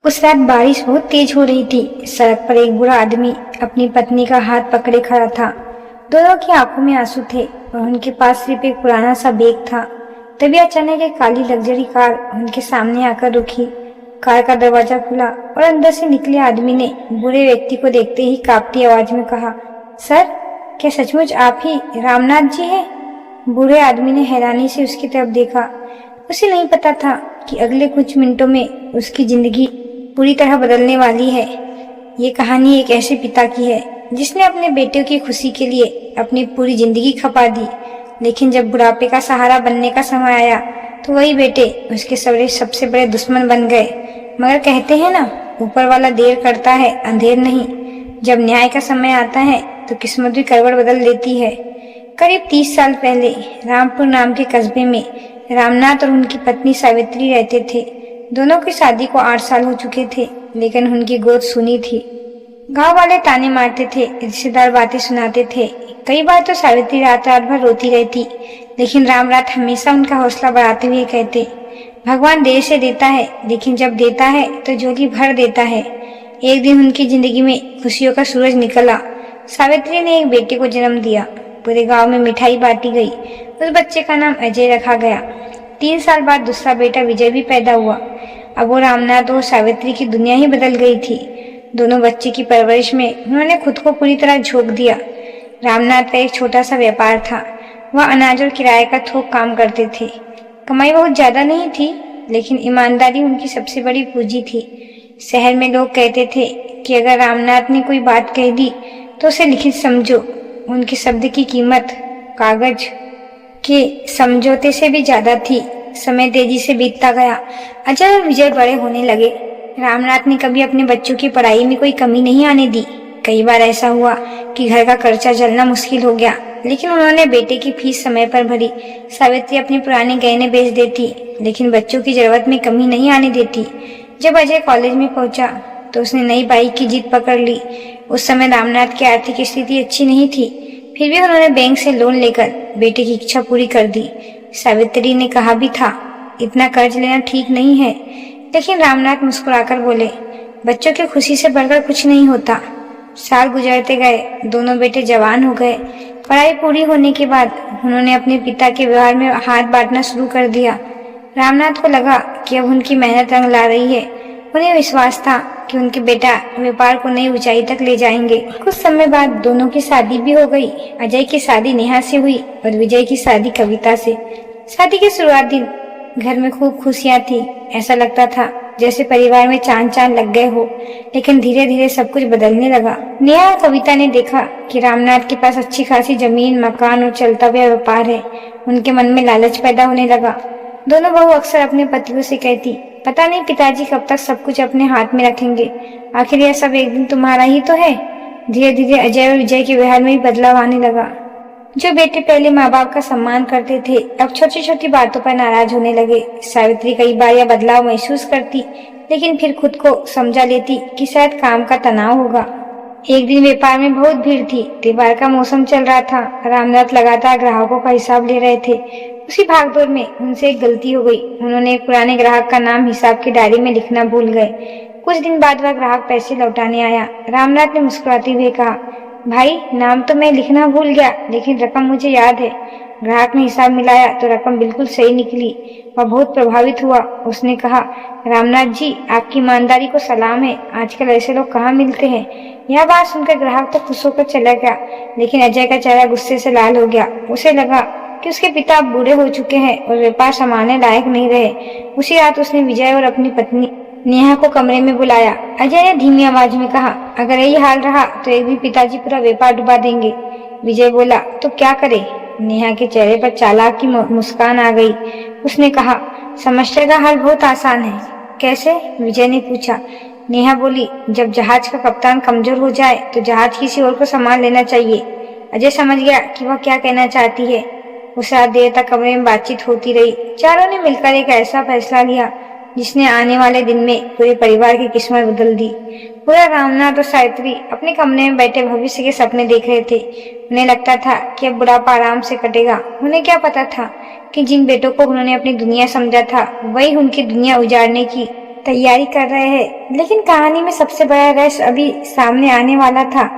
उस रात बारिश बहुत तेज हो रही थी। सड़क पर एक बूढ़ा आदमी अपनी पत्नी का हाथ पकड़े खड़ा था। दोनों की आंखों में आंसू थे और उनके पास सिर्फ एक पुराना सा बैग था। तभी अचानक एक काली लग्जरी कार उनके सामने आकर रुकी। कार का दरवाजा खुला और अंदर से निकले आदमी ने बूढ़े व्यक्ति को देखते ही कांपती आवाज में कहा, सर, क्या सचमुच आप ही रामनाथ जी हैं? बूढ़े आदमी ने हैरानी से उसकी तरफ देखा। उसे नहीं पता था कि अगले कुछ मिनटों में उसकी जिंदगी पूरी तरह बदलने वाली है। ये कहानी एक ऐसे पिता की है जिसने अपने बेटे की खुशी के लिए अपनी पूरी जिंदगी खपा दी, लेकिन जब बुढ़ापे का सहारा बनने का समय आया तो वही बेटे उसके सबसे बड़े दुश्मन बन गए। मगर कहते हैं ना, ऊपर वाला देर करता है, अंधेर नहीं। जब न्याय का समय आता है तो किस्मत भी करवट बदल देती है। करीब 30 साल पहले रामपुर नाम के कस्बे में रामनाथ और उनकी पत्नी सावित्री रहते थे। दोनों की शादी को 8 साल हो चुके थे, लेकिन उनकी गोद सुनी थी। गांव वाले ताने मारते थे, रिश्तेदार बातें सुनाते थे। कई बार तो सावित्री रात रात भर रोती रहती, लेकिन रामनाथ हमेशा उनका हौसला बढ़ाते हुए कहते, भगवान देर से देता है, लेकिन जब देता है तो झोली भर देता है। एक दिन उनकी जिंदगी में खुशियों का सूरज निकला। सावित्री ने एक बेटे को जन्म दिया। पूरे गांव में मिठाई बांटी गई। उस बच्चे का नाम अजय रखा गया। 3 साल बाद दूसरा बेटा विजय भी पैदा हुआ। अब वो रामनाथ और सावित्री की दुनिया ही बदल गई थी। दोनों बच्चे की परवरिश में उन्होंने खुद को पूरी तरह झोंक दिया। रामनाथ का एक छोटा सा व्यापार था। वह अनाज और किराए का थोक काम करते थे। कमाई बहुत ज्यादा नहीं थी, लेकिन ईमानदारी उनकी सबसे बड़ी पूंजी थी। शहर में लोग कहते थे कि अगर रामनाथ ने कोई बात कह दी तो उसे लिखित समझो। उनके शब्द की कीमत कागज के समझौते से भी ज्यादा थी। समय तेजी से बीतता गया। अजय और विजय बड़े होने लगे। रामनाथ ने कभी अपने बच्चों की पढ़ाई में कोई कमी नहीं आने दी। कई बार ऐसा हुआ कि घर का खर्चा चलना मुश्किल हो गया, लेकिन उन्होंने बेटे की फीस समय पर भरी। सावित्री अपने पुराने गहने बेच देती, लेकिन बच्चों की जरूरत में कमी नहीं आने देती। जब अजय कॉलेज में पहुंचा तो उसने नई बाइक की जिद पकड़ ली। उस समय रामनाथ की आर्थिक स्थिति अच्छी नहीं थी, फिर भी उन्होंने बैंक से लोन लेकर बेटे की इच्छा पूरी कर दी। सावित्री ने कहा भी था, इतना कर्ज लेना ठीक नहीं है, लेकिन रामनाथ मुस्कुराकर बोले, बच्चों की खुशी से बढ़कर कुछ नहीं होता। साल गुजरते गए। दोनों बेटे जवान हो गए। पढ़ाई पूरी होने के बाद उन्होंने अपने पिता के व्यवहार में हाथ बांटना शुरू कर दिया। रामनाथ को लगा कि अब उनकी मेहनत रंग ला रही है। उन्हें विश्वास था कि उनके बेटा व्यापार को नई ऊंचाई तक ले जाएंगे। कुछ समय बाद दोनों की शादी भी हो गई। अजय की शादी नेहा से हुई और विजय की शादी कविता से। शादी के शुरुआत दिन घर में खूब खुशियां थी। ऐसा लगता था जैसे परिवार में चांद चांद लग गए हो, लेकिन धीरे धीरे सब कुछ बदलने लगा। नेहा और कविता ने देखा कि रामनाथ के पास अच्छी खासी जमीन, मकान और चलता हुआ व्यापार है। उनके मन में लालच पैदा होने लगा। दोनों बहू अक्सर अपने पतियों से कहती, पता नहीं पिताजी कब तक सब कुछ अपने हाथ में रखेंगे, आखिर यह सब एक दिन तुम्हारा ही तो है। धीरे धीरे अजय और विजय के व्यवहार में भी बदलाव आने लगा। जो बेटे पहले माँ बाप का सम्मान करते थे, अब छोटी छोटी बातों पर नाराज होने लगे। सावित्री कई बार यह बदलाव महसूस करती, लेकिन फिर खुद को समझा लेती कि शायद काम का तनाव होगा। एक दिन व्यापार में बहुत भीड़ थी। त्योहार का मौसम चल रहा था। रामनाथ लगातार ग्राहकों का हिसाब ले रहे थे। उसी भागदौड़ में उनसे एक गलती हो गई। उन्होंने एक पुराने ग्राहक का नाम हिसाब की डायरी में लिखना भूल गए। कुछ दिन बाद वह ग्राहक पैसे लौटाने आया। रामनाथ ने मुस्कुराते हुए कहा, भाई, नाम तो मैं लिखना भूल गया, लेकिन रकम मुझे याद है। ग्राहक ने हिसाब मिलाया तो रकम बिल्कुल सही निकली। वह बहुत प्रभावित हुआ। उसने कहा, रामनाथ जी, आपकी ईमानदारी को सलाम है। आजकल ऐसे लोग कहाँ मिलते हैं। यह बात सुनकर ग्राहक तो खुश होकर चला गया, लेकिन अजय का चेहरा गुस्से से लाल हो गया। उसे लगा कि उसके पिता अब बूढ़े हो चुके हैं और व्यापार संभालने लायक नहीं रहे। उसी रात उसने विजय और अपनी पत्नी नेहा को कमरे में बुलाया। अजय ने धीमी आवाज में कहा, अगर यही हाल रहा तो एक दिन पिताजी पूरा व्यापार डुबा देंगे। विजय बोला, तो क्या करे? नेहा के चेहरे पर चालाक की मुस्कान आ गई। उसने कहा, समस्या का हल बहुत आसान है। कैसे? विजय ने पूछा। नेहा बोली, जब जहाज का कप्तान कमजोर हो जाए तो जहाज किसी और को संभाल लेना चाहिए। अजय समझ गया कि वह क्या कहना चाहती है। उस रात देर तक कमरे में बातचीत होती रही। चारों ने मिलकर एक ऐसा फैसला लिया जिसने आने वाले दिन में पूरे परिवार की किस्मत बदल दी। पूरा रामनाथ और सावित्री अपने कमरे में बैठे भविष्य के सपने देख रहे थे। उन्हें लगता था कि अब बुढ़ापा आराम से कटेगा। उन्हें क्या पता था कि जिन बेटों को उन्होंने अपनी दुनिया समझा था, वही उनकी दुनिया उजाड़ने की तैयारी कर रहे हैं, लेकिन कहानी में सबसे बड़ा रहस्य अभी सामने आने वाला था।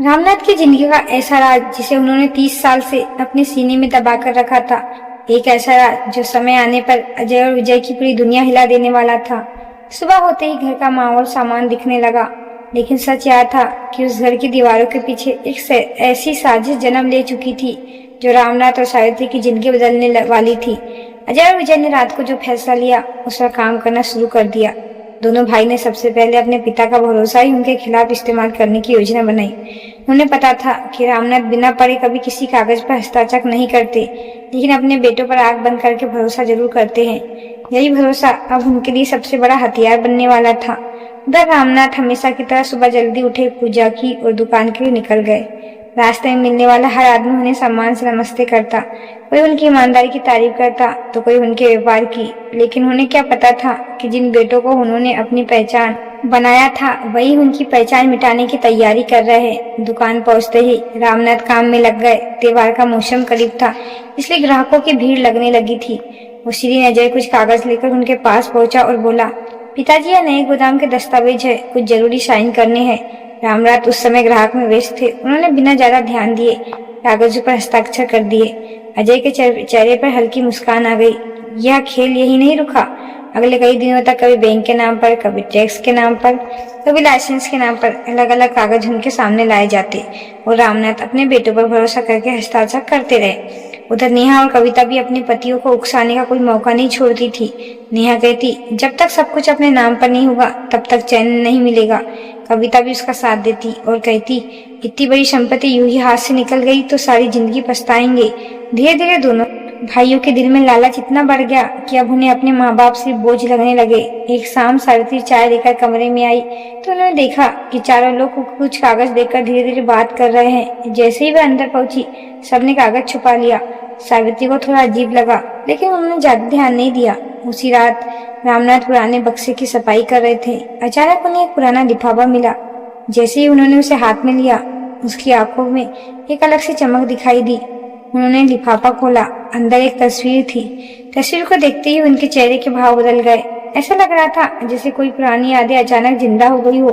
रामनाथ की जिंदगी का ऐसा राज जिसे उन्होंने 30 साल से अपने सीने में दबा कर रखा था, एक ऐसा राज जो समय आने पर अजय और विजय की पूरी दुनिया हिला देने वाला था। सुबह होते ही घर का माहौल सामान दिखने लगा, लेकिन सच यह था कि उस घर की दीवारों के पीछे एक ऐसी साजिश जन्म ले चुकी थी जो रामनाथ और सावित्री की जिंदगी बदलने वाली थी। अजय और विजय ने रात को जो फैसला लिया उस पर काम करना शुरू कर दिया। दोनों भाई ने सबसे पहले अपने पिता का भरोसा ही उनके खिलाफ इस्तेमाल करने की योजना बनाई। उन्हें पता था कि रामनाथ बिना पढ़े कभी किसी कागज पर हस्ताक्षर नहीं करते, लेकिन अपने बेटों पर आंख बंद करके भरोसा जरूर करते हैं। यही भरोसा अब उनके लिए सबसे बड़ा हथियार बनने वाला था। उधर रामनाथ हमेशा की तरह सुबह जल्दी उठे, पूजा की और दुकान के लिए निकल गए। रास्ते में मिलने वाला हर आदमी उन्हें सम्मान से नमस्ते करता, कोई उनकी ईमानदारी की तारीफ करता तो कोई उनके व्यापार की। लेकिन उन्हें क्या पता था कि जिन बेटों को उन्होंने अपनी पहचान बनाया था वही उनकी पहचान मिटाने की तैयारी कर रहे हैं। दुकान पहुंचते ही रामनाथ काम में लग गए। त्योहार का मौसम करीब था, इसलिए ग्राहकों की भीड़ लगने लगी थी। वो सीधी नजर कुछ कागज लेकर उनके पास पहुंचा और बोला, पिताजी यह नए गोदाम के दस्तावेज है, कुछ जरूरी साइन करने हैं। रामनाथ उस समय ग्राहक में व्यस्त थे। उन्होंने बिना ज्यादा ध्यान दिए कागजों पर हस्ताक्षर कर दिए। अजय के चेहरे पर हल्की मुस्कान आ गई। यह खेल यही नहीं रुका। अगले कई दिनों तक कभी बैंक के नाम पर, कभी टैक्स के नाम पर, कभी लाइसेंस के नाम पर अलग अलग कागज उनके सामने लाए जाते और रामनाथ अपने बेटों पर भरोसा करके हस्ताक्षर करते रहे। उधर नेहा और कविता भी अपने पतियों को उकसाने का कोई मौका नहीं छोड़ती थी। नेहा कहती, जब तक सब कुछ अपने नाम पर नहीं होगा तब तक चैन नहीं मिलेगा। कविता भी उसका साथ देती और कहती, इतनी बड़ी संपत्ति यूं ही हाथ से निकल गई तो सारी जिंदगी पछताएंगे। धीरे धीरे दोनों भाइयों के दिल में लालच इतना बढ़ गया कि अब उन्हें अपने माँ बाप से बोझ लगने लगे। एक शाम सावित्री चाय लेकर कमरे में आई तो उन्होंने देखा कि चारों लोग कुछ कागज देखकर धीरे धीरे बात कर रहे हैं। जैसे ही वह अंदर पहुंची सबने कागज छुपा लिया। सावित्री को थोड़ा अजीब लगा, लेकिन उन्होंने ज्यादा ध्यान नहीं दिया। उसी रात रामनाथ पुराने बक्से की सफाई कर रहे थे। अचानक उन्हें एक पुराना लिफाफा मिला। जैसे ही उन्होंने उसे हाथ में लिया उसकी आंखों में एक अलग सी चमक दिखाई दी। उन्होंने लिफाफा खोला। अंदर एक तस्वीर थी। तस्वीर को देखते ही उनके चेहरे के भाव बदल गए। ऐसा लग रहा था जैसे कोई पुरानी यादें अचानक जिंदा हो गई हो।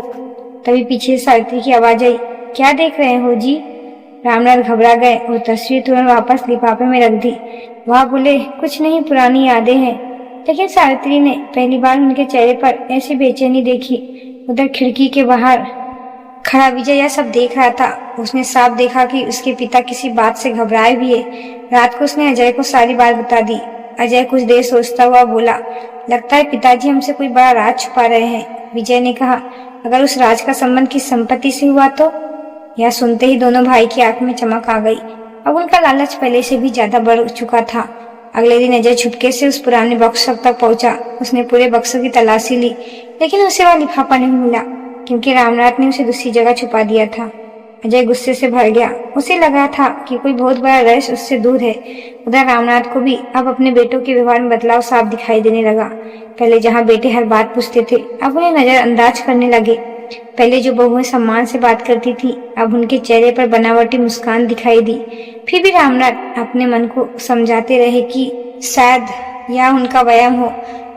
तभी पीछे सावित्री की आवाज आई, क्या देख रहे हो जी? रामनाथ घबरा गए और तस्वीर तुरंत वापस लिफाफे में रख दी। वह बोले, कुछ नहीं, पुरानी यादें हैं। लेकिन सावित्री ने पहली बार उनके चेहरे पर ऐसी बेचैनी देखी। उधर खिड़की के बाहर खड़ा विजय यह सब देख रहा था। उसने साफ देखा कि उसके पिता किसी बात से घबराए भी है। रात को उसने अजय को सारी बात बता दी। अजय कुछ देर सोचता हुआ बोला, लगता है पिताजी हमसे कोई बड़ा राज छुपा रहे हैं। विजय ने कहा, अगर उस राज का संबंध किस संपत्ति से हुआ तो? यह सुनते ही दोनों भाई की आंख में चमक आ गई। अब उनका लालच पहले से भी ज्यादा बढ़ चुका था। अगले दिन अजय छुपके से उस पुराने बक्स तक पहुंचा। उसने पूरे बक्सों की तलाशी ली, लेकिन उसे वह लिफाफा नहीं मिला, क्योंकि रामनाथ ने उसे दूसरी जगह छुपा दिया था। अजय गुस्से से भर गया। उसे लगा था कि कोई बहुत बड़ा रहस्य उससे दूर है। उधर रामनाथ को भी अब अपने बेटों के व्यवहार में बदलाव साफ दिखाई देने लगा। पहले जहाँ बेटे हर बात पूछते थे, अब उन्हें नजरअंदाज करने लगे। पहले जो बहुएं सम्मान से बात करती थी, अब उनके चेहरे पर बनावटी मुस्कान दिखाई दी। फिर भी रामनाथ अपने मन को समझाते रहे कि शायद यह उनका वहम हो।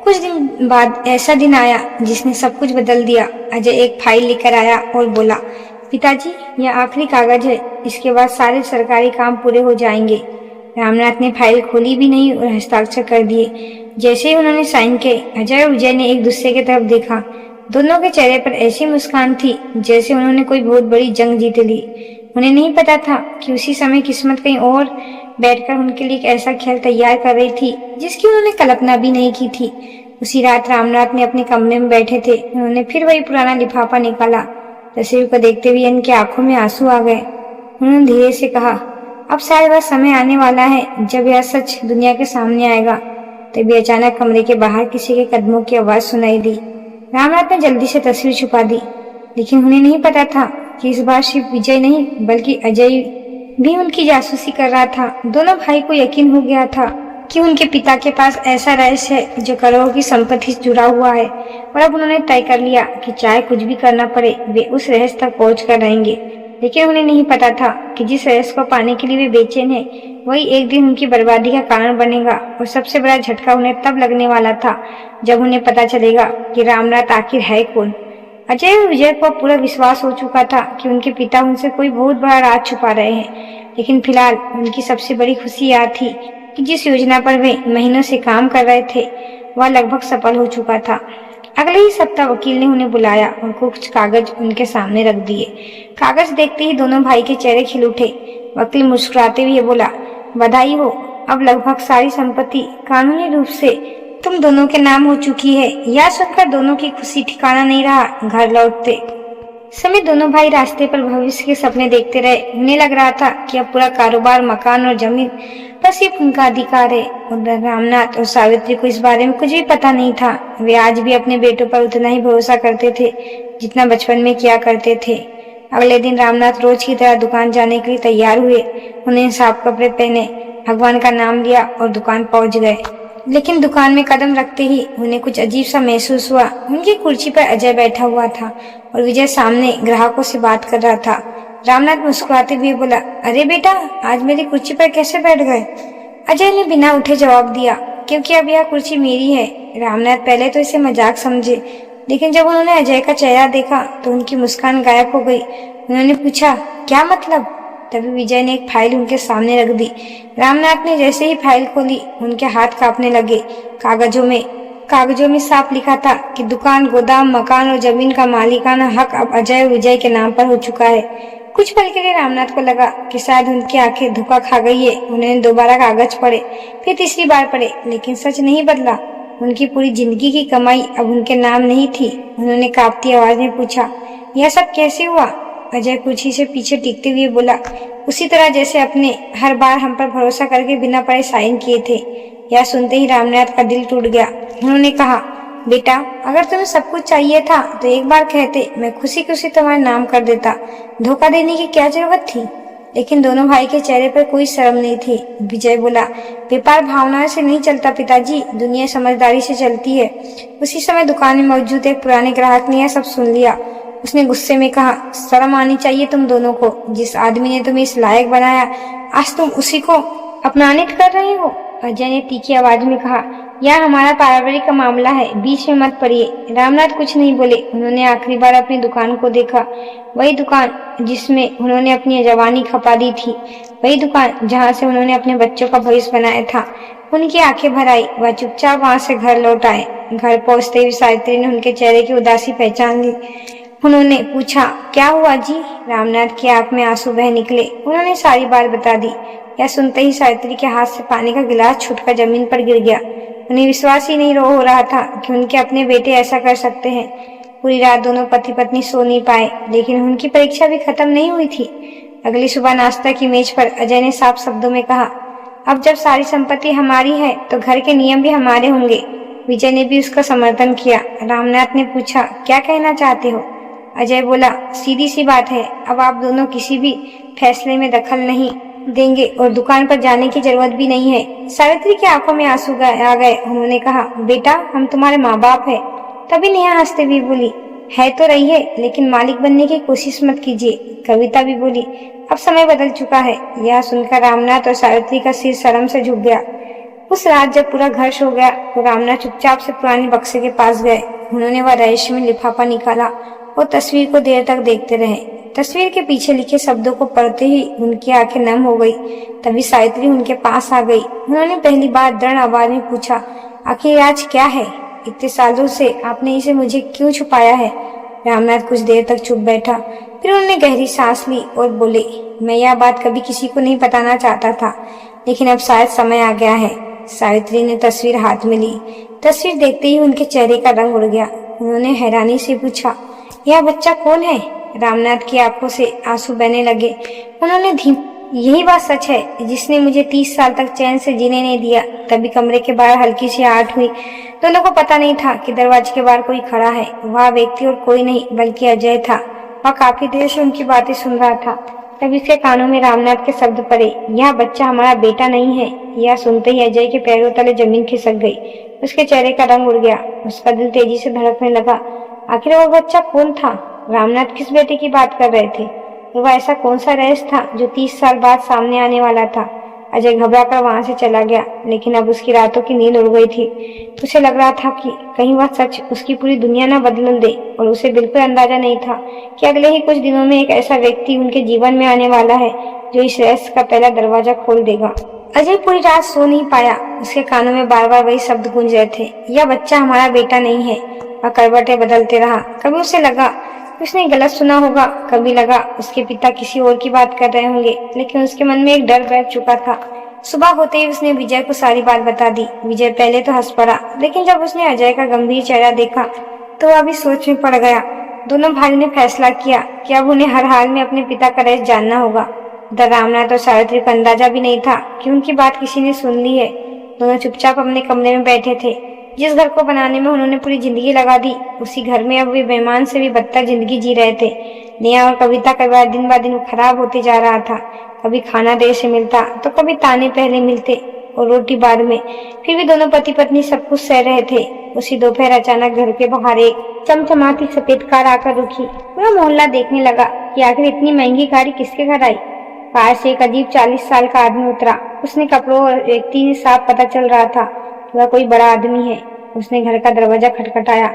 कुछ दिन बाद ऐसा दिन आया जिसने सब कुछ बदल दिया। अजय एक फाइल लेकर आया और बोला, पिताजी यह आखिरी कागज है, इसके बाद सारे सरकारी काम पूरे हो जाएंगे। रामनाथ ने फाइल खोली भी नहीं और हस्ताक्षर कर दिए। जैसे ही उन्होंने साइन किए, अजय और विजय ने एक दूसरे की तरफ देखा। दोनों के चेहरे पर ऐसी मुस्कान थी जैसे उन्होंने कोई बहुत बड़ी जंग जीत ली। उन्हें नहीं पता था कि उसी समय किस्मत कहीं और बैठकर उनके लिए एक ऐसा खेल तैयार कर रही थी जिसकी उन्होंने कल्पना भी नहीं की थी। उसी रात रामनाथ ने अपने कमरे में बैठे थे। उन्होंने फिर वही पुराना लिफाफा निकाला। तस्वीर को देखते हुए इनकी आंखों में आंसू आ गए। उन्होंने धीरे से कहा, अब शायद वह समय आने वाला है जब यह सच दुनिया के सामने आएगा। तभी अचानक कमरे के बाहर किसी के कदमों की आवाज सुनाई दी। रामनाथ ने जल्दी से तस्वीर छुपा दी, लेकिन उन्हें नहीं पता था कि इस बार सिर्फ विजय नहीं बल्कि अजय भी उनकी जासूसी कर रहा था। दोनों भाई को यकीन हो गया था कि उनके पिता के पास ऐसा रहस्य है जो करोड़ों की संपत्ति से जुड़ा हुआ है, और अब उन्होंने तय कर लिया कि चाहे कुछ भी करना पड़े वे उस रहस्य तक पहुंच कर रहेंगे। लेकिन उन्हें नहीं पता था कि जिस यश को पाने के लिए वे बेचैन है वही एक दिन उनकी बर्बादी का कारण बनेगा। और सबसे बड़ा झटका उन्हें तब लगने वाला था जब उन्हें पता चलेगा कि रामनाथ आखिर है कौन। अजय और विजय को पूरा विश्वास हो चुका था कि उनके पिता उनसे कोई बहुत बड़ा राज छुपा रहे हैं, लेकिन फिलहाल उनकी सबसे बड़ी खुशी यह थी कि जिस योजना पर वे महीनों से काम कर रहे थे वह लगभग सफल हो चुका था। अगले ही सप्ताह वकील ने उन्हें बुलाया और कुछ कागज उनके सामने रख दिए। कागज देखते ही दोनों भाई के चेहरे खिल उठे। वकील मुस्कुराते हुए बोला, बधाई हो, अब लगभग सारी संपत्ति कानूनी रूप से तुम दोनों के नाम हो चुकी है। यह सुनकर दोनों की खुशी ठिकाना नहीं रहा। घर लौटते समय दोनों भाई रास्ते पर भविष्य के सपने देखते रहे। उन्हें लग रहा था कि अब पूरा कारोबार, मकान और जमीन पर सिर्फ उनका अधिकार है। उधर रामनाथ और सावित्री को इस बारे में कुछ भी पता नहीं था। वे आज भी अपने बेटों पर उतना ही भरोसा करते थे जितना बचपन में किया करते थे। अगले दिन रामनाथ रोज की तरह दुकान जाने के लिए तैयार हुए। उन्हें साफ कपड़े पहने, भगवान का नाम लिया और दुकान पहुंच गए। लेकिन दुकान में कदम रखते ही उन्हें कुछ अजीब सा महसूस हुआ। उनकी कुर्सी पर अजय बैठा हुआ था और विजय सामने ग्राहकों से बात कर रहा था। रामनाथ मुस्कुराते हुए बोला, अरे बेटा, आज मेरी कुर्सी पर कैसे बैठ गए? अजय ने बिना उठे जवाब दिया, क्योंकि अब यह कुर्सी मेरी है। रामनाथ पहले तो इसे मजाक समझे, लेकिन जब उन्होंने अजय का चेहरा देखा तो उनकी मुस्कान गायब हो गई। उन्होंने पूछा, क्या मतलब? तभी विजय ने एक फाइल उनके सामने रख दी। रामनाथ ने जैसे ही फाइल खोली उनके हाथ कांपने लगे। कागजों में साफ लिखा था कि दुकान, गोदाम, मकान और जमीन का मालिकाना हक अब अजय और विजय के नाम पर हो चुका है। कुछ पल के लिए रामनाथ को लगा कि शायद उनकी आंखें धोखा खा गई है। उन्होंने दोबारा कागज पढ़े, फिर तीसरी बार पढ़े, लेकिन सच नहीं बदला। उनकी पूरी जिंदगी की कमाई अब उनके नाम नहीं थी। उन्होंने कांपती आवाज में पूछा, यह सब कैसे हुआ? अजय कुर्सी से पीछे टिकते हुए बोला, उसी तरह जैसे अपने हर बार हम पर भरोसा करके बिना पढ़े साइन किए थे। यह सुनते ही रामनाथ का दिल टूट गया। उन्होंने कहा, बेटा, अगर तुम्हें सब कुछ चाहिए था तो एक बार कहते, मैं खुशी खुशी तुम्हारा नाम कर देता। धोखा देने की क्या जरूरत थी? लेकिन दोनों भाई के चेहरे पर कोई शर्म नहीं थी। विजय बोला, व्यापार भावनाओं से नहीं चलता पिताजी, दुनिया समझदारी से चलती है। उसी समय दुकान में मौजूद एक पुराने ग्राहक ने यह सब सुन लिया। उसने गुस्से में कहा, शर्म आनी चाहिए तुम दोनों को। जिस आदमी ने तुम्हें इस लायक बनाया, आज तुम उसी को अपमानित कर रहे हो। अजय ने तीखी आवाज में कहा, यह हमारा पारिवारिक का मामला है, बीच में मत पड़िए। रामनाथ कुछ नहीं बोले। उन्होंने आखिरी बार अपनी दुकान को देखा। वही दुकान जिसमें उन्होंने अपनी जवानी खपा दी थी, वही दुकान जहाँ से उन्होंने अपने बच्चों का भविष्य बनाया था। उनकी आंखें भर आई। वह चुपचाप वहाँ से घर लौट आए। घर पहुँचते ही सावित्री ने उनके चेहरे की उदासी पहचान ली। उन्होंने पूछा, क्या हुआ जी? रामनाथ की आंख में आंसू बह निकले। उन्होंने सारी बात बता दी। यह सुनते ही सावित्री के हाथ से पानी का गिलास छूटकर जमीन पर गिर गया। उन्हें विश्वास ही नहीं हो रहा था कि उनके अपने बेटे ऐसा कर सकते हैं। पूरी रात दोनों पति पत्नी सो नहीं पाए, लेकिन उनकी परीक्षा भी खत्म नहीं हुई थी। अगली सुबह नाश्ता की मेज पर अजय ने साफ शब्दों में कहा, अब जब सारी संपत्ति हमारी है तो घर के नियम भी हमारे होंगे। विजय ने भी उसका समर्थन किया। रामनाथ ने पूछा, क्या कहना चाहते हो? अजय बोला, सीधी सी बात है, अब आप दोनों किसी भी फैसले में दखल नहीं देंगे और दुकान पर जाने की जरूरत भी नहीं है। सावित्री की आंखों में आंसू आ गए। उन्होंने कहा, बेटा, हम तुम्हारे माँ बाप है। तभी नेहा हंसते हुए बोली, है तो रही है, लेकिन मालिक बनने की कोशिश मत कीजिए। कविता भी बोली, अब समय बदल चुका है। यह सुनकर रामनाथ और सावित्री का सिर शर्म से झुक गया। उस रात जब पूरा घर सो गया तो रामनाथ चुपचाप से पुराने बक्से के पास गए। उन्होंने वह रहस्यमय लिफाफा निकाला और तस्वीर को देर तक देखते रहे। तस्वीर के पीछे लिखे शब्दों को पढ़ते ही उनकी आंखें नम हो गई। तभी सावित्री उनके पास आ गई। उन्होंने पहली बार दृढ़ आवाज में पूछा, आखिर आज क्या है? इतने सालों से आपने इसे मुझे क्यों छुपाया है? रामनाथ कुछ देर तक चुप बैठा, फिर उन्होंने गहरी सांस ली और बोले, मैं यह बात कभी किसी को नहीं बताना चाहता था, लेकिन अब शायद समय आ गया है। सावित्री ने तस्वीर हाथ में ली। तस्वीर देखते ही उनके चेहरे का रंग उड़ गया। उन्होंने हैरानी से पूछा, यह बच्चा कौन है? रामनाथ की आंखों से आंसू बहने लगे। उन्होंने यही बात सच है जिसने मुझे 30 साल तक चैन से जीने नहीं दिया। तभी कमरे के बाहर हल्की सी आहट हुई। दोनों को पता नहीं था कि दरवाजे के बाहर कोई खड़ा है। वह व्यक्ति और कोई नहीं बल्कि अजय था। वह काफी देर से उनकी बातें सुन रहा था। तब इसके कानों में रामनाथ के शब्द पड़े, यह बच्चा हमारा बेटा नहीं है। यह सुनते ही अजय के पैरों तले जमीन खिसक गई। उसके चेहरे का रंग उड़ गया। उसका दिल तेजी से धड़कने लगा। आखिर वह बच्चा कौन था? रामनाथ किस बेटे की बात कर रहे थे? और वह ऐसा कौन सा रहस्य था जो 30 साल बाद सामने आने वाला था। अजय घबराकर वहां से चला गया, लेकिन अब उसकी रातों की नींद उड़ गई थी। उसे लग रहा था कि कहीं वह सच उसकी पूरी दुनिया न बदल दे, और उसे बिल्कुल अंदाजा नहीं था कि अगले ही कुछ दिनों में एक ऐसा व्यक्ति उनके जीवन में आने वाला है जो इस रहस्य का पहला दरवाजा खोल देगा। अजय पूरी रात सो नहीं पाया। उसके कानों में बार बार वही शब्द गूंज रहे थे, यह बच्चा हमारा बेटा नहीं है। वह करवटें बदलते रहा। कभी उसे लगा उसने गलत सुना होगा, कभी लगा उसके पिता किसी और की बात कर रहे होंगे, लेकिन उसके मन में एक डर बैठ चुका था। सुबह होते ही उसने विजय को सारी बात बता दी। विजय पहले तो हंस पड़ा, लेकिन जब उसने अजय का गंभीर चेहरा देखा तो वह भी सोच में पड़ गया। दोनों भाइयों ने फैसला किया कि अब उन्हें हर हाल में अपने पिता का रहस्य जानना होगा। इधर रामनाथ और सावित्री को अंदाजा भी नहीं था कि उनकी बात किसी ने सुन ली है। दोनों चुपचाप अपने कमरे में बैठे थे। जिस घर को बनाने में उन्होंने पूरी जिंदगी लगा दी, उसी घर में अब वे बेईमान से भी बदतर जिंदगी जी रहे थे। नेहा और कविता का व्यवहार दिन ब दिन खराब होते जा रहा था। कभी खाना देर से मिलता तो कभी ताने पहले मिलते और रोटी बाद में। फिर भी दोनों पति पत्नी सब कुछ सह रहे थे। उसी दोपहर अचानक घर के बाहर एक चमचमाती सफेद कार आकर रुकी। पूरा मोहल्ला देखने लगा कि आखिर इतनी महंगी गाड़ी किसके घर आई। कार से एक अजीब 40 साल का आदमी उतरा। उसने कपड़ों और व्यक्ति से साफ पता चल रहा था कि वह कोई बड़ा आदमी है। उसने घर का दरवाजा खटखटाया।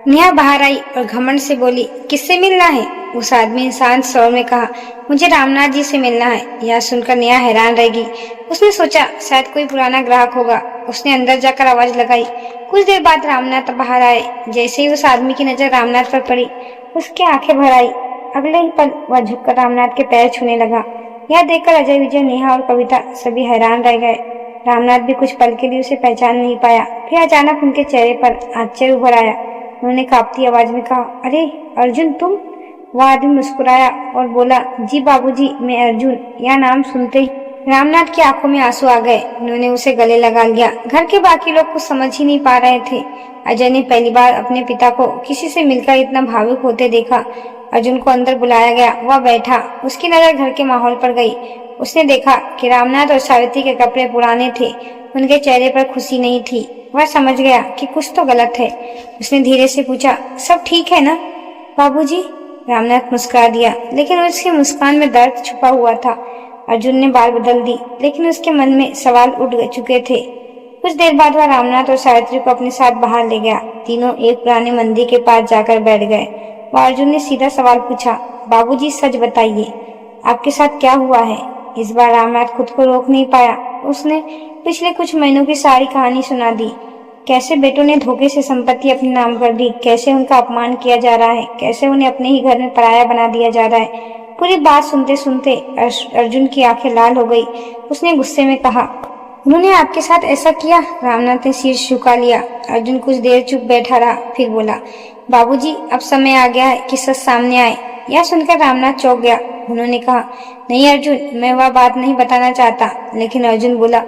नेहा बाहर आई और घमंड से बोली, किससे मिलना है? उस आदमी ने शांत स्वर में कहा, मुझे रामनाथ जी से मिलना है। यह सुनकर नेहा हैरान रह गई। उसने सोचा शायद कोई पुराना ग्राहक होगा। उसने अंदर जाकर आवाज लगाई। कुछ देर बाद रामनाथ बाहर आए। जैसे ही उस आदमी की नजर रामनाथ पर पड़ी, उसकी आंखें भर आई। अगले ही पल वह झुककर रामनाथ के पैर छूने लगा। यह देखकर अजय, विजय, नेहा और कविता सभी हैरान रह गए। रामनाथ भी कुछ पल के लिए उसे पहचान नहीं पाया। फिर अचानक उनके चेहरे पर आश्चर्य उभर आया। उन्होंने कांपती आवाज में कहा, अरे अर्जुन तुम? वह आदमी मुस्कुराया और बोला, जी बाबूजी, मैं अर्जुन। यह नाम सुनते ही रामनाथ की आंखों में आंसू आ गए। उन्होंने उसे गले लगा लिया। घर के बाकी लोग कुछ समझ ही नहीं पा रहे थे। अजय ने पहली बार अपने पिता को किसी से मिलकर इतना भावुक होते देखा। अर्जुन को अंदर बुलाया गया। वह बैठा। उसकी नजर घर के माहौल पर गई। उसने देखा कि रामनाथ और सावित्री के कपड़े पुराने थे। उनके चेहरे पर खुशी नहीं थी। वह समझ गया कि कुछ तो गलत है। उसने धीरे से पूछा, सब ठीक है ना बाबूजी? रामनाथ मुस्कुरा दिया, लेकिन उसकी मुस्कान में दर्द छुपा हुआ था। अर्जुन ने बाल बदल दी, लेकिन उसके मन में सवाल उठ चुके थे। कुछ देर बाद वह रामनाथ और सावित्री को अपने साथ बाहर ले गया। तीनों एक पुराने मंदिर के पास जाकर बैठ गए। वह अर्जुन ने सीधा सवाल पूछा, बाबूजी सच बताइए, आपके साथ क्या हुआ है? इस बार रामनाथ खुद को रोक नहीं पाया। उसने पिछले कुछ महीनों की सारी कहानी सुना दी। कैसे बेटों ने धोखे से संपत्ति अपने नाम कर दी, कैसे उनका अपमान किया जा रहा है, कैसे उन्हें अपने ही घर में पराया बना दिया जा रहा है। पूरी बात सुनते सुनते अर्जुन की आंखें लाल हो गई। उसने गुस्से में कहा, उन्होंने आपके साथ ऐसा किया? रामनाथ ने सिर झुका लिया। अर्जुन कुछ देर चुप बैठा रहा, फिर बोला, बाबूजी अब समय आ गया है कि सच सामने आए। यह सुनकर रामनाथ चौंक गया। उन्होंने कहा, नहीं अर्जुन, मैं वह बात नहीं बताना चाहता। लेकिन अर्जुन बोला,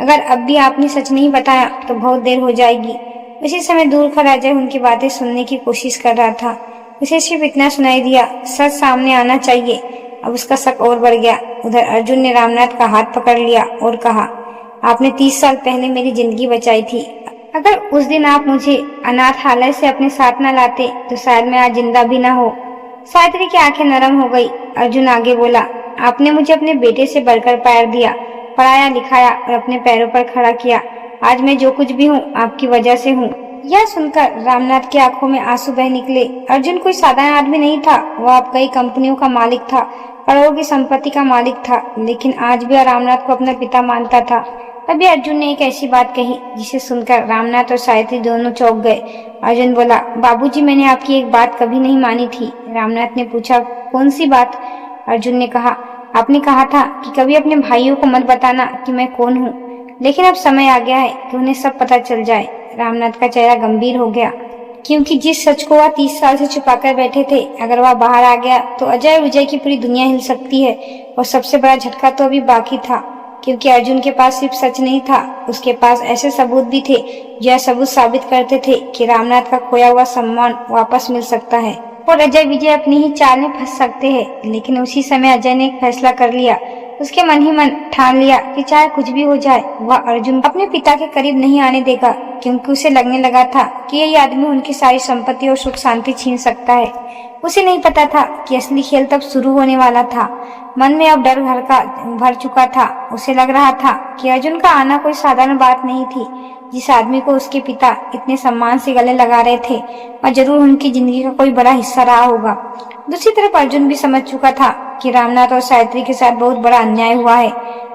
अगर अब भी आपने सच नहीं बताया तो बहुत देर हो जाएगी। उसी समय दूर खड़ा अजय उनकी बातें सुनने की कोशिश कर रहा था। उसे सिर्फ इतना सुनाई दिया, सच सामने आना चाहिए। अब उसका शक और बढ़ गया। उधर अर्जुन ने रामनाथ का हाथ पकड़ लिया और कहा, आपने 30 साल पहले मेरी जिंदगी बचाई थी। अगर उस दिन आप मुझे अनाथालय से अपने साथ न लाते तो शायद मैं आज जिंदा भी न हो। सावित्री की आंखें नरम हो गई। अर्जुन आगे बोला, आपने मुझे अपने बेटे से बढ़कर प्यार दिया, पढ़ाया लिखाया और अपने पैरों पर खड़ा किया। आज मैं जो कुछ भी हूँ आपकी वजह से हूँ। यह सुनकर रामनाथ की आंखों में आंसू बह निकले। अर्जुन कोई साधारण आदमी नहीं था। वह अब कई कंपनियों का मालिक था, करोड़ों की संपत्ति का मालिक था, लेकिन आज भी रामनाथ को अपना पिता मानता था। तभी अर्जुन ने एक ऐसी बात कही जिसे सुनकर रामनाथ और सावित्री दोनों चौंक गए। अर्जुन बोला, बाबूजी, मैंने आपकी एक बात कभी नहीं मानी थी। रामनाथ ने पूछा, कौन सी बात? अर्जुन ने कहा, आपने कहा था कि कभी अपने भाइयों को मत बताना कि मैं कौन हूँ, लेकिन अब समय आ गया है कि उन्हें सब पता चल जाए। रामनाथ का चेहरा गंभीर हो गया, क्योंकि जिस सच को वह 30 साल से छुपाकर बैठे थे, अगर वह बाहर आ गया तो अजय और विजय की पूरी दुनिया हिल सकती है। और सबसे बड़ा झटका तो अभी बाकी था, क्योंकि अर्जुन के पास सिर्फ सच नहीं था, उसके पास ऐसे सबूत भी थे जो यह सबूत साबित करते थे कि रामनाथ का खोया हुआ सम्मान वापस मिल सकता है और अजय विजय अपनी ही चाल में फंस सकते हैं। लेकिन उसी समय अजय ने एक फैसला कर लिया। उसके मन ही मन ठान लिया कि चाहे कुछ भी हो जाए वह अर्जुन अपने पिता के करीब नहीं आने देगा, क्योंकि उसे लगने लगा था कि यही आदमी उनकी सारी संपत्ति और सुख शांति छीन सकता है। उसे नहीं पता था कि असली खेल तब शुरू होने वाला था। मन में अब डर घर का भर चुका था। उसे लग रहा था कि अर्जुन का आना कोई साधारण बात नहीं थी। जिस आदमी को उसके पिता इतने सम्मान से गले लगा रहे थे वह जरूर उनकी जिंदगी का कोई बड़ा हिस्सा रहा होगा। दूसरी तरफ अर्जुन भी समझ चुका था कि रामनाथ और सावित्री के साथ बहुत बड़ा अन्याय हुआ है।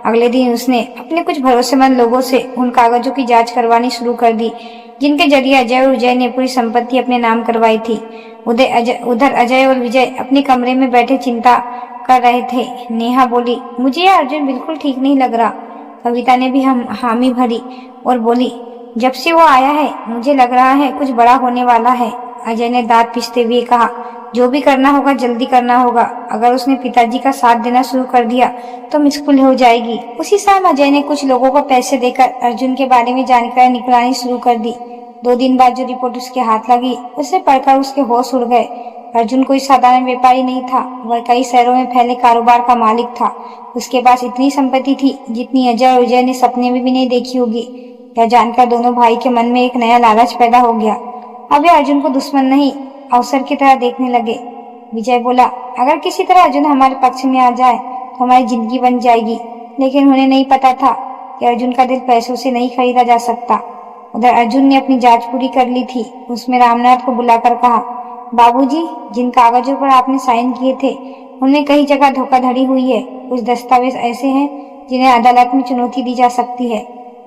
अगले दिन उसने अपने कुछ भरोसेमंद लोगों से उन कागजों की जांच करवानी शुरू कर दी जिनके जरिए अजय और विजय ने पूरी संपत्ति अपने नाम करवाई थी। उधर अजय और विजय अपने कमरे में बैठे चिंता कर रहे थे। नेहा बोली, मुझे यह अर्जुन बिल्कुल ठीक नहीं लग रहा। कविता ने भी हामी भरी और बोली, जब से वो आया है मुझे लग रहा है कुछ बड़ा होने वाला है। अजय ने दांत पीसते हुए कहा, जो भी करना होगा जल्दी करना होगा। अगर उसने पिताजी का साथ देना शुरू कर दिया तो मुश्किल हो जाएगी। उसी शाम अजय ने कुछ लोगों को पैसे देकर अर्जुन के बारे में जानकारी निकलवानी शुरू कर दी। 2 दिन बाद जो रिपोर्ट उसके हाथ लगी उसे पढ़कर उसके होश उड़ गए। अर्जुन कोई साधारण व्यापारी नहीं था, वह कई शहरों में फैले कारोबार का मालिक था। उसके पास इतनी संपत्ति थी जितनी अजय और विजय ने सपने में भी नहीं देखी होगी। यह जानकर दोनों भाई के मन में एक नया लालच पैदा हो गया। अब वे अर्जुन को दुश्मन नहीं अवसर की तरह देखने लगे। विजय बोला, अगर किसी तरह अर्जुन हमारे पक्ष में आ जाए तो हमारी जिंदगी बन जाएगी। लेकिन उन्हें नहीं पता था कि अर्जुन का दिल पैसों से नहीं खरीदा जा सकता। उधर अर्जुन ने अपनी जांच पूरी कर ली थी। उसमें रामनाथ को बुलाकर कहा, बाबूजी, जिन कागजों पर आपने साइन किए थे उनमें कई जगह धोखाधड़ी हुई है। कुछ दस्तावेज ऐसे हैं जिन्हें अदालत में चुनौती दी जा सकती है।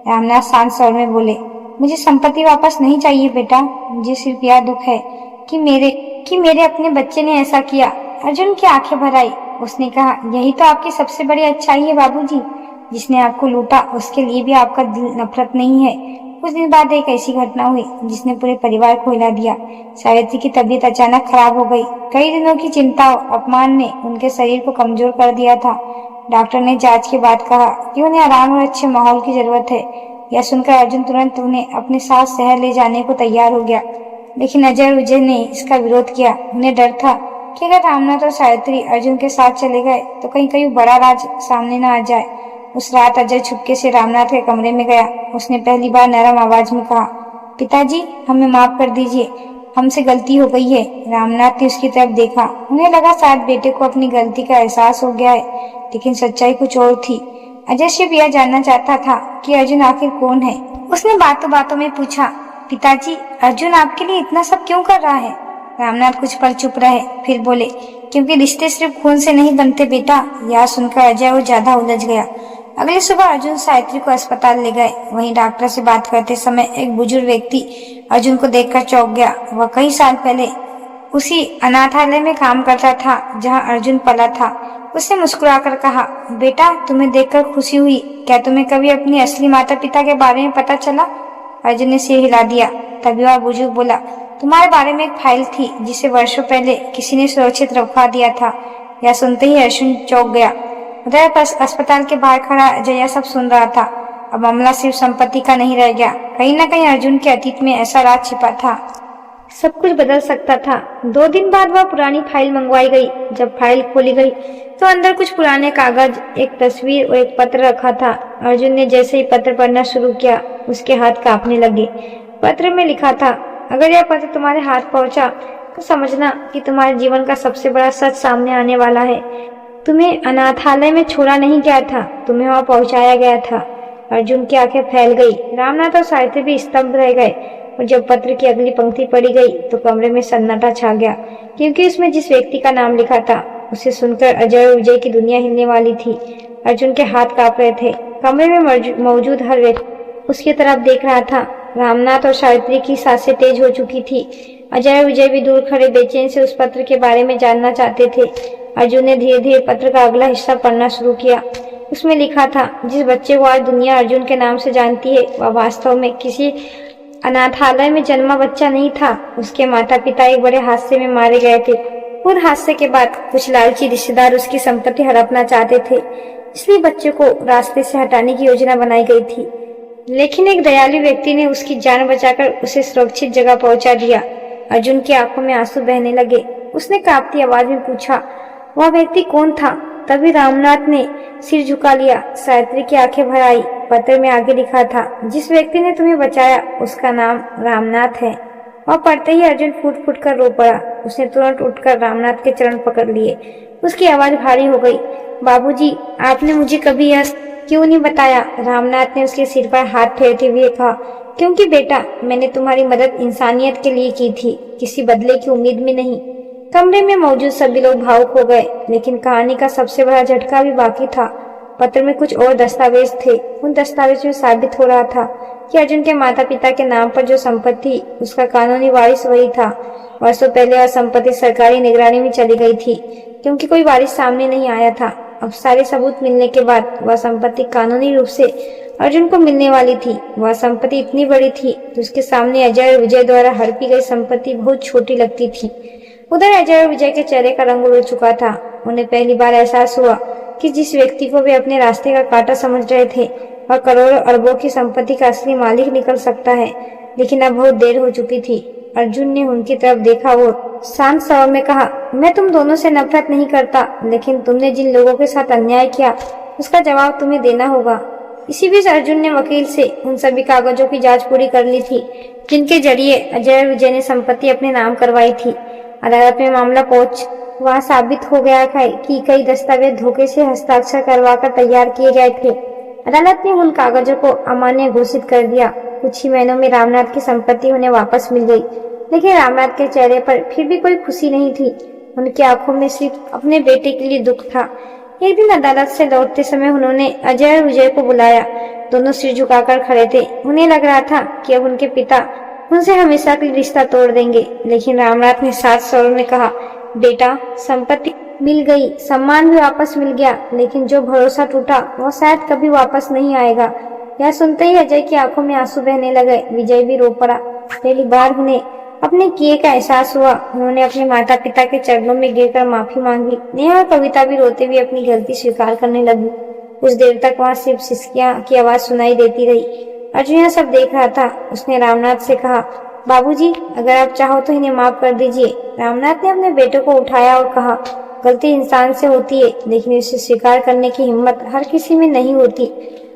रामनाथ शांत स्वर में बोले, मुझे संपत्ति वापस नहीं चाहिए बेटा। मुझे सिर्फ यह दुख है कि मेरे अपने बच्चे ने ऐसा किया। अर्जुन की आंखें भर आई। उसने कहा, यही तो आपकी सबसे बड़ी अच्छाई है बाबूजी। जिसने आपको लूटा उसके लिए भी आपका दिल नफरत नहीं है। कुछ दिन बाद एक ऐसी घटना हुई जिसने पूरे परिवार को हिला दिया। सावित्री की तबीयत अचानक खराब हो गई। कई दिनों की चिंता और अपमान ने उनके शरीर को कमजोर कर दिया था। डॉक्टर ने जांच के बाद कहा कि उन्हें आराम और अच्छे माहौल की जरूरत है। यह सुनकर अर्जुन तुरंत उन्हें अपने साथ शहर ले जाने को तैयार हो गया। लेकिन अजय और विजय ने इसका विरोध किया। उन्हें डर था कि अगर रामनाथ और सावित्री अर्जुन के साथ चले गए तो कहीं बड़ा राज सामने न आ जाए। उस रात अजय छुपके से रामनाथ के कमरे में गया। उसने पहली बार नरम आवाज में कहा, पिताजी, हमें माफ कर दीजिए, हमसे गलती हो गई है। रामनाथ ने उसकी तरफ देखा। उन्हें लगा शायद बेटे को अपनी गलती का एहसास हो गया है, लेकिन सच्चाई कुछ और थी। अजय सिर्फ यह जानना चाहता था कि अर्जुन आखिर कौन है। उसने बातों बातों में पूछा, पिताजी, अर्जुन आपके लिए इतना सब क्यों कर रहा है? रामनाथ कुछ पल चुप रहे, फिर बोले, क्योंकि रिश्ते सिर्फ खून से नहीं बनते बेटा। यह सुनकर अजय और ज्यादा उलझ गया। अगली सुबह अर्जुन सावित्री को अस्पताल ले गए। वहीं डॉक्टर से बात करते समय एक बुजुर्ग व्यक्ति अर्जुन को देखकर चौंक गया। वह कई साल पहले उसी अनाथालय में काम करता था जहां अर्जुन पला था। उसने मुस्कुराकर कहा, बेटा, तुम्हें देखकर खुशी हुई। क्या तुम्हें कभी अपने असली माता पिता के बारे में पता चला? अर्जुन ने सिर हिला दिया। तभी वह बुजुर्ग बोला, तुम्हारे बारे में एक फाइल थी जिसे वर्षों पहले किसी ने सुरक्षित रखवा दिया था। यह सुनते ही अर्जुन चौंक गया। उधर अस्पताल के बाहर खड़ा अजय यह सब सुन रहा था। अब मामला सिर्फ संपत्ति का नहीं रह गया। कहीं न कहीं अर्जुन के अतीत में ऐसा राज छिपा था। सब कुछ बदल सकता था। 2 दिन बाद वह पुरानी फाइल मंगवाई गई। जब फाइल खोली गई तो अंदर कुछ पुराने कागज, एक तस्वीर और एक पत्र रखा था। अर्जुन ने जैसे ही पत्र पढ़ना शुरू किया उसके हाथ कांपने लगे। पत्र में लिखा था, अगर यह पत्र तुम्हारे हाथ पहुंचा तो समझना कि तुम्हारे जीवन का सबसे बड़ा सच सामने आने वाला है। तुम्हें अनाथालय में छोड़ा नहीं गया था, तुम्हें वहां पहुंचाया गया था। अर्जुन की आंखें फैल गई। रामनाथ और सावित्री भी स्तब्ध रह गए। और जब पत्र की अगली पंक्ति पढ़ी गई तो कमरे में सन्नाटा छा गया, क्योंकि उसमें जिस व्यक्ति का नाम लिखा था उसे सुनकर अजय और विजय की दुनिया हिलने वाली थी। अर्जुन के हाथ कांप रहे थे। कमरे में मौजूद हर व्यक्ति उसकी तरफ देख रहा था। रामनाथ और सावित्री की सांसें तेज हो चुकी थी। अजय और विजय भी दूर खड़े बेचैन से उस पत्र के बारे में जानना चाहते थे। अर्जुन ने धीरे धीरे पत्र का अगला हिस्सा पढ़ना शुरू किया। उसमें लिखा था, जिस बच्चे को आज दुनिया अर्जुन के नाम से जानती है वह वास्तव में किसी अनाथालय में जन्मा बच्चा नहीं था। उसके माता पिता एक बड़े हादसे में मारे गए थे। उस हादसे के बाद कुछ लालची रिश्तेदार उसकी संपत्ति हड़पना चाहते थे, इसलिए बच्चे को रास्ते से हटाने की योजना बनाई गई थी। लेकिन एक दयालु व्यक्ति ने उसकी जान बचाकर उसे सुरक्षित जगह पहुंचा दिया। अर्जुन की आंखों में आंसू बहने लगे। उसने कांपती आवाज में पूछा, वह व्यक्ति कौन था? तभी रामनाथ ने सिर झुका लिया। सावित्री की आंखें भर आई। पत्र में आगे लिखा था, जिस व्यक्ति ने तुम्हें बचाया उसका नाम रामनाथ है। और पढ़ते ही अर्जुन फूट फूट कर रो पड़ा। उसने तुरंत उठकर रामनाथ के चरण पकड़ लिए। उसकी आवाज भारी हो गई। बाबूजी, आपने मुझे कभी यह क्यों नहीं बताया? रामनाथ ने उसके सिर पर हाथ फेरते हुए कहा, क्योंकि बेटा, मैंने तुम्हारी मदद इंसानियत के लिए की थी, किसी बदले की उम्मीद में नहीं। कमरे में मौजूद सभी लोग भावुक हो गए, लेकिन कहानी का सबसे बड़ा झटका भी बाकी था। पत्र में कुछ और दस्तावेज थे। उन दस्तावेज में साबित हो रहा था कि अर्जुन के माता पिता के नाम पर जो संपत्ति, उसका कानूनी वारिस वही था। वर्षों पहले वह संपत्ति सरकारी निगरानी में चली गई थी, क्योंकि कोई वारिस सामने नहीं आया था। अब सारे सबूत मिलने के बाद वह संपत्ति कानूनी रूप से अर्जुन को मिलने वाली थी। वह संपत्ति इतनी बड़ी थी कि उसके सामने अजय और विजय द्वारा हड़पी गई संपत्ति बहुत छोटी लगती थी। उधर अजय और विजय के चेहरे का रंग उड़ चुका था। उन्हें पहली बार एहसास हुआ कि जिस व्यक्ति को वे अपने रास्ते का कांटा समझ रहे थे, वह करोड़ों अरबों की संपत्ति का असली मालिक निकल सकता है। लेकिन अब बहुत देर हो चुकी थी। अर्जुन ने उनकी तरफ देखा और शांत स्वर में कहा, मैं तुम दोनों से नफरत नहीं करता, लेकिन तुमने जिन लोगों के साथ अन्याय किया उसका जवाब तुम्हें देना होगा। इसी बीच अर्जुन ने वकील से उन सभी कागजों की जांच पूरी कर ली थी, जिनके जरिए अजय और विजय ने संपत्ति अपने नाम करवाई थी। अदालत में मामला पहुंच वहां साबित हो गया था कि कई दस्तावेज धोखे से हस्ताक्षर करवाकर तैयार किए गए थे। अदालत ने उन कागजों को अमान्य घोषित कर दिया। कुछ ही महीनों में रामनाथ की संपत्ति उन्हें वापस मिल गई, लेकिन रामनाथ के चेहरे पर फिर भी कोई खुशी नहीं थी। उनकी आंखों में सिर्फ अपने बेटे के लिए दुख था। एक दिन अदालत से लौटते समय उन्होंने अजय और विजय को बुलाया। दोनों सिर झुकाकर खड़े थे। उन्हें लग रहा था कि अब उनके पिता उनसे हमेशा के लिए रिश्ता तोड़ देंगे, लेकिन रामनाथ ने साफ स्वर में कहा, बेटा, संपत्ति मिल गई, सम्मान भी वापस मिल गया, लेकिन जो भरोसा टूटा वो शायद कभी वापस नहीं आएगा। यह सुनते ही अजय की आंखों में आंसू बहने लगे। विजय भी रो पड़ा। पहली बार उन्हें अपने किए का एहसास हुआ। उन्होंने अपने माता पिता के चरणों में गिरकर माफी मांगी। नेहा और कविता भी रोते हुए अपनी गलती स्वीकार करने लगी। कुछ देर तक वहां सिर्फ सिसकियां की आवाज सुनाई देती रही। अर्जुन यह सब देख रहा था। उसने रामनाथ से कहा, बाबूजी, अगर आप चाहो तो इन्हें माफ कर दीजिए। रामनाथ ने अपने बेटे को उठाया और कहा, गलती इंसान से होती है, लेकिन उसे स्वीकार करने की हिम्मत हर किसी में नहीं होती।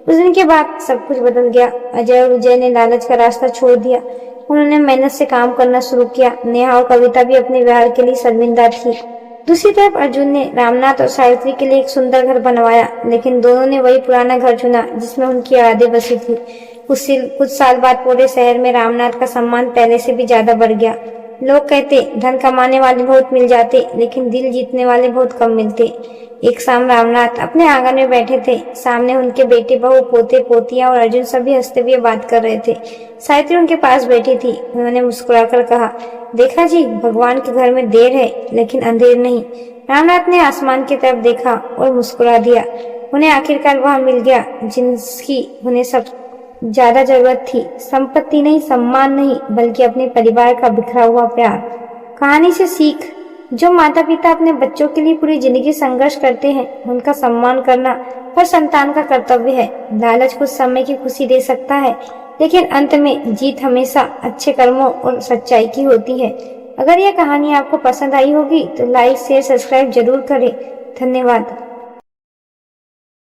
उस दिन के बाद सब कुछ बदल गया। अजय और विजय ने लालच का रास्ता छोड़ दिया। उन्होंने मेहनत से काम करना शुरू किया। नेहा और कविता भी अपने व्यवहार के लिए शर्मिंदा थी। दूसरी तरफ अर्जुन ने रामनाथ और सावित्री के लिए एक सुंदर घर बनवाया, लेकिन दोनों ने वही पुराना घर चुना जिसमें उनकी यादें बसी थी। कुछ साल बाद पूरे शहर में रामनाथ का सम्मान पहले से भी ज्यादा बढ़ गया। लोग कहते, धन कमाने वाले बहुत मिल जाते, लेकिन दिल जीतने वाले बहुत कम मिलते। एक शाम रामनाथ अपने आंगन में बैठे थे। सामने उनके बेटे, बहू, पोते, पोतियां और अर्जुन सभी हंसते हुए बात कर रहे थे। सावित्री उनके पास बैठी थी। उन्होंने मुस्कुराकर कहा, देखा जी, भगवान के घर में देर है, लेकिन अंधेर नहीं। रामनाथ ने आसमान की तरफ देखा और मुस्कुरा दिया। उन्हें आखिरकार वह मिल गया जिसकी उन्हें सब ज्यादा जरूरत थी। संपत्ति नहीं, सम्मान नहीं, बल्कि अपने परिवार का बिखरा हुआ प्यार। कहानी से सीख, जो माता पिता अपने बच्चों के लिए पूरी जिंदगी संघर्ष करते हैं, उनका सम्मान करना हर संतान का कर्तव्य है। लालच कुछ समय की खुशी दे सकता है, लेकिन अंत में जीत हमेशा अच्छे कर्मों और सच्चाई की होती है। अगर यह कहानी आपको पसंद आई होगी तो लाइक, शेयर, सब्सक्राइब जरूर करें। धन्यवाद।